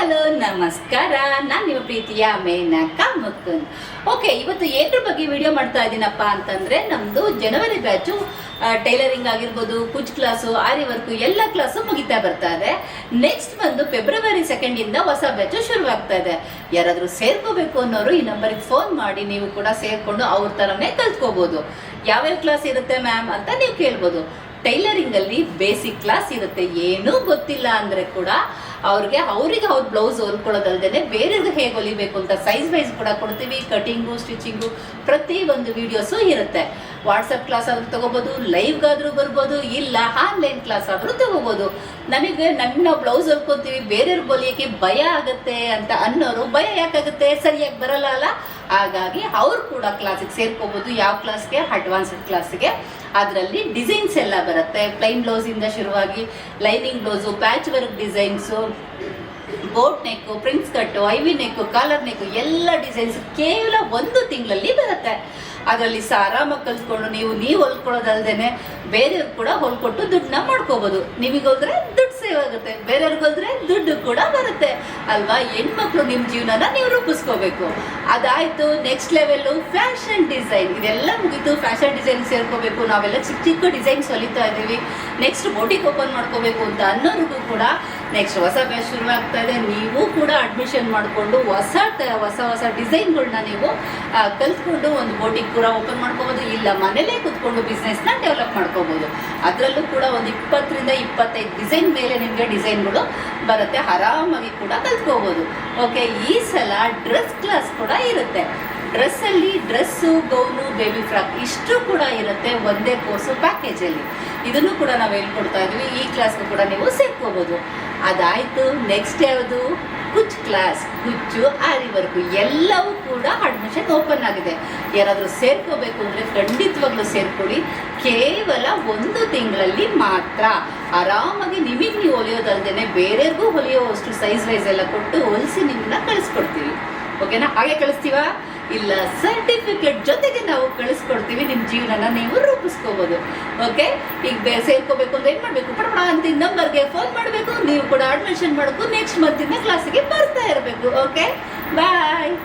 Hello ನಮಸ್ಕಾರ, ನಾನು ನಿಮ್ಮ ಪ್ರೀತಿಯ ಮೇನಕಾ ಮುಕುಂದ್. ಓಕೆ, ಇವತ್ತು ಏನ್ರ ಬಗ್ಗೆ ವಿಡಿಯೋ ಮಾಡ್ತಾ ಇದ್ದೀನಪ್ಪ ಅಂತಂದ್ರೆ, ನಮ್ದು ಜನವರಿ ಬ್ಯಾಚು ಟೈಲರಿಂಗ್ ಆಗಿರ್ಬೋದು, ಕುಚ್ ಕ್ಲಾಸು, ಆರಿ ವರ್ಕು ಎಲ್ಲ ಕ್ಲಾಸು ಮುಗಿತಾ ಬರ್ತಾ ಇದೆ. ನೆಕ್ಸ್ಟ್ ಬಂದು ಫೆಬ್ರವರಿ 2 ಇಂದ ಹೊಸ ಬ್ಯಾಚು ಶುರುವಾಗ್ತಾ ಇದೆ. ಯಾರಾದ್ರೂ ಸೇರ್ಕೋಬೇಕು ಅನ್ನೋರು ಈ ನಂಬರ್ಗೆ ಫೋನ್ ಮಾಡಿ ನೀವು ಕೂಡ ಸೇರ್ಕೊಂಡು ಅವ್ರ ತರನೇ ಕಲ್ತ್ಕೋಬಹುದು. ಯಾವ್ಯಾವ ಕ್ಲಾಸ್ ಇರುತ್ತೆ ಮ್ಯಾಮ್ ಅಂತ ನೀವು ಕೇಳ್ಬೋದು. ಟೈಲರಿಂಗ್ ಅಲ್ಲಿ ಬೇಸಿಕ್ ಕ್ಲಾಸ್ ಇರುತ್ತೆ. ಏನೂ ಗೊತ್ತಿಲ್ಲ ಅಂದ್ರೆ ಕೂಡ ಅವ್ರಿಗೆ ಅವ್ರ ಬ್ಲೌಸ್ ಹೊಲ್ಕೊಳ್ಳೋದಲ್ದೇನೆ ಬೇರೆಯವ್ರಿಗೆ ಹೇಗೆ ಹೊಲಿಬೇಕು ಅಂತ ಸೈಜ್ ವೈಸ್ ಕೂಡ ಕೊಡ್ತೀವಿ. ಕಟಿಂಗು, ಸ್ಟಿಚಿಂಗು ಪ್ರತಿ ಒಂದು ವಿಡಿಯೋಸು ಇರುತ್ತೆ. ವಾಟ್ಸಪ್ ಕ್ಲಾಸ್ ಆದ್ರೂ ತಗೋಬಹುದು, ಲೈವ್ಗಾದ್ರೂ ಬರ್ಬೋದು, ಇಲ್ಲ ಆನ್ಲೈನ್ ಕ್ಲಾಸ್ ಆದ್ರೂ ತಗೋಬಹುದು. ನಾವು ಬ್ಲೌಸ್ ಹೊಲ್ಕೊಂತೀವಿ, ಬೇರೆಯವ್ರಿಗೆ ಹೊಲಿಯಕ್ಕೆ ಭಯ ಆಗುತ್ತೆ ಅಂತ ಅನ್ನೋರು ಭಯ ಯಾಕಾಗುತ್ತೆ, ಸರಿಯಾಗಿ ಬರಲ್ಲ ಅಲ್ಲ. ಹಾಗಾಗಿ ಅವ್ರು ಕೂಡ ಕ್ಲಾಸಿಗೆ ಸೇರ್ಕೋಬಹುದು. ಯಾವ ಕ್ಲಾಸ್ಗೆ? ಅಡ್ವಾನ್ಸ್ಡ್ ಕ್ಲಾಸ್ಗೆ. ಅದರಲ್ಲಿ ಡಿಸೈನ್ಸ್ ಎಲ್ಲ ಬರುತ್ತೆ. ಪ್ಲೈನ್ ಬ್ಲೌಸ್ ಇಂದ ಶುರುವಾಗಿ lining blouse, patch work designs, boat ನೆಕ್ಕು, ಪ್ರಿನ್ಸ್ ಕಟ್ಟು, ಐವಿ ನೆಕ್ಕು, ಕಾಲರ್ ನೆಕ್ಕು ಎಲ್ಲ ಡಿಸೈನ್ಸ್ ಕೇವಲ 1 ತಿಂಗಳಲ್ಲಿ ಬರುತ್ತೆ. ಅದರಲ್ಲಿ ಆರಾಮಾಗಿ ಕಲ್ತ್ಕೊಂಡು ನೀವು ಹೊಲ್ಕೊಳ್ಳೋದಲ್ದೇನೆ ಬೇರೆಯವ್ರು ಕೂಡ ಹೊಲ್ಕೊಟ್ಟು ದುಡ್ಡನ್ನ ಮಾಡ್ಕೋಬಹುದು. ನಿಮಗೋದ್ರೆ ದುಡ್ಡು ಸೇವ್ ಆಗುತ್ತೆ, ಬೇರೆಯವ್ರಿಗೋದ್ರೆ ದುಡ್ಡು ಕೂಡ ಬರುತ್ತೆ ಅಲ್ವಾ. ಹೆಣ್ಮಕ್ಳು ನಿಮ್ಮ ಜೀವನನ ನೀವು ರೂಪಿಸ್ಕೋಬೇಕು. ಅದಾಯ್ತು. Next level fashion design. ಇದೆಲ್ಲ ಮುಗಿತು. ಫ್ಯಾಷನ್ ಡಿಸೈನ್ ಸೇರ್ಕೋಬೇಕು. ನಾವೆಲ್ಲ ಚಿಕ್ಕ ಚಿಕ್ಕ ಡಿಸೈನ್ಸ್ ಹೊಲಿತಾ ಇದ್ದೀವಿ. ನೆಕ್ಸ್ಟ್ ಬೋಟಿಕ್ ಓಪನ್ ಮಾಡ್ಕೋಬೇಕು ಅಂತ ಅನ್ನೋರಿಗೂ ಕೂಡ ನೆಕ್ಸ್ಟ್ ಹೊಸ ಬ್ಯಾಚ್ ಶುರುವಾಗ್ತಾ ಇದೆ. ನೀವು ಕೂಡ ಅಡ್ಮಿಷನ್ ಮಾಡಿಕೊಂಡು ಹೊಸ ಡಿಸೈನ್ಗಳನ್ನ ನೀವು ಕಲ್ತ್ಕೊಂಡು ಒಂದು ಬೋಟಿಕ್ ಕೂಡ ಓಪನ್ ಮಾಡ್ಕೋಬಹುದು. ಇಲ್ಲ ಮನೇಲೇ ಕೂತ್ಕೊಂಡು ಬಿಸ್ನೆಸ್ನ ಡೆವಲಪ್ ಮಾಡ್ಕೋಬಹುದು. ಅದರಲ್ಲೂ ಕೂಡ ಒಂದು 20 ರಿಂದ 25 ಡಿಸೈನ್ ಮೇಲೆ ನಿಮಗೆ ಡಿಸೈನ್ಗಳು ಬರುತ್ತೆ. ಆರಾಮಾಗಿ ಕೂಡ ಕಲ್ತ್ಕೋಬಹುದು. ಓಕೆ, ಈ ಸಲ ಡ್ರೆಸ್ ಕ್ಲಾಸ್ ಕೂಡ ಇರುತ್ತೆ. ಡ್ರೆಸ್ಸಲ್ಲಿ ಡ್ರೆಸ್ಸು, ಗೌನು, ಬೇಬಿ ಫ್ರಾಕ್ ಇಷ್ಟು ಕೂಡ ಇರುತ್ತೆ ಒಂದೇ ಕೋರ್ಸು ಪ್ಯಾಕೇಜಲ್ಲಿ. ಇದನ್ನು ಕೂಡ ನಾವು ಹೇಳ್ಕೊಡ್ತಾ ಇದ್ವಿ. ಈ ಕ್ಲಾಸ್ಗೂ ಕೂಡ ನೀವು ಸೇರ್ಕೋಬಹುದು. ಅದಾಯಿತು. ನೆಕ್ಸ್ಟ್ ಯಾವುದು? ಕುಚ್ ಕ್ಲಾಸ್. ಕುಚ್ಚು, ಆರಿ ವರ್ಕು ಎಲ್ಲವೂ ಕೂಡ ಅಡ್ಮಿಷನ್ ಓಪನ್ ಆಗಿದೆ. ಯಾರಾದರೂ ಸೇರ್ಕೋಬೇಕು ಅಂದರೆ ಖಂಡಿತವಾಗ್ಲೂ ಸೇರ್ಕೊಳ್ಳಿ. ಕೇವಲ 1 ತಿಂಗಳಲ್ಲಿ ಮಾತ್ರ ಆರಾಮಾಗಿ ನಿಮಗೆ ನೀವು ಹೊಲಿಯೋದಲ್ದೇನೆ ಬೇರೆಯವ್ರಿಗೂ ಹೊಲಿಯೋವಷ್ಟು ಸೈಜ್ ವೈಸ್ ಎಲ್ಲ ಕೊಟ್ಟು ಹೊಲಿಸಿ ನಿಮ್ಮನ್ನ ಕಳಿಸ್ಕೊಡ್ತೀವಿ. ಓಕೆನಾ? ಹಾಗೆ ಕಳಿಸ್ತೀವಾ? ಇಲ್ಲ, ಸರ್ಟಿಫಿಕೇಟ್ ಜೊತೆಗೆ ನಾವು ಕಳಿಸ್ಕೊಡ್ತೀವಿ. ನಿಮ್ಮ ಜೀವನನ ನೀವು ರೂಪಿಸ್ಕೋಬಹುದು. ಓಕೆ, ಈಗ ಸೇರ್ಕೋಬೇಕು ಅಂದ್ರೆ ಏನು ಮಾಡಬೇಕು? ಪಡಪಡ ಅಂತ ನಂಬರ್ಗೆ ಫೋನ್ ಮಾಡಬೇಕು. ನೀವು ಕೂಡ ಅಡ್ಮಿಷನ್ ಮಾಡಬೇಕು. ನೆಕ್ಸ್ಟ್ ಮಂತಿಂದ ಕ್ಲಾಸಿಗೆ ಬರ್ತಾ ಇರಬೇಕು. ಓಕೆ, ಬಾಯ್.